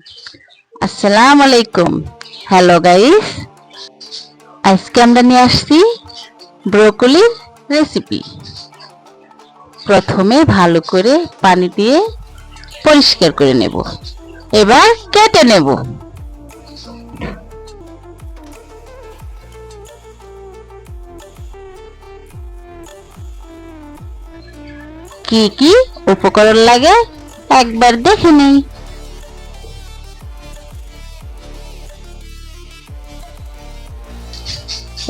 আসসালামু আলাইকুম। Hello guys, আজকে আমরা নিয়ে আসছি ব্রোকলির রেসিপি। প্রথমে ভালো করে পানি দিয়ে পরিষ্কার করে নেব। এবার কেটে নেব। কি কি উপকরণ লাগে একবার দেখে নেই।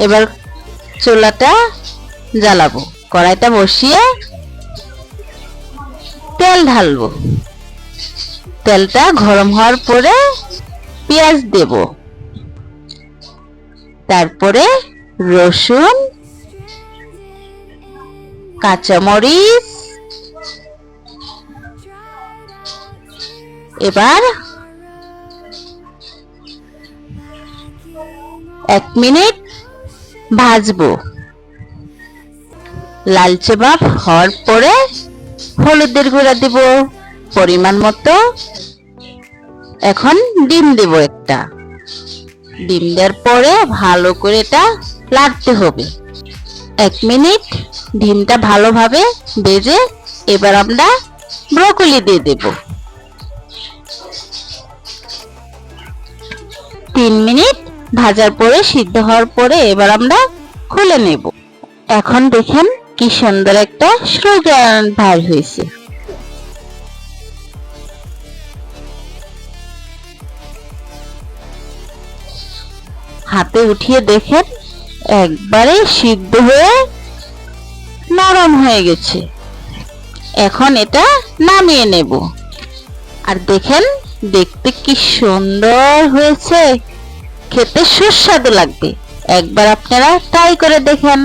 এবার চুলাটা জ্বালাবো, কড়াইটা বসিয়ে তেল ঢালবো। তেলটা গরম হওয়ার পরে পেঁয়াজ দেব, তারপরে রসুন, কাঁচামরিচ। এবার 1 মিনিট ভাজবো। লালচে ভাব হওয়ার পরে হলুদের গুঁড়া দেব পরিমাণ মতো। এখন ডিম দেব একটা। ডিম দেওয়ার পরে ভালো করে এটা নাড়তে হবে। 1 মিনিট ডিমটা ভালোভাবে ভেজে এবার আমরা ব্রকলি দিয়ে দেব। 3 মিনিট ভাজার পরে সিদ্ধ হওয়ার পরে এবার আমরা খুলে নেব। এখন দেখেন কি সুন্দর একটা সুগন্ধ বের হয়েছে। হাতে উঠিয়ে দেখেন একবারে সিদ্ধ হয়ে নরম হয়ে গেছে। এখন এটা নামিয়ে নেব। আর দেখেন দেখতে কি সুন্দর হয়েছে, খেতে সুস্বাদু লাগবে। একবার আপনারা ট্রাই করে দেখেন।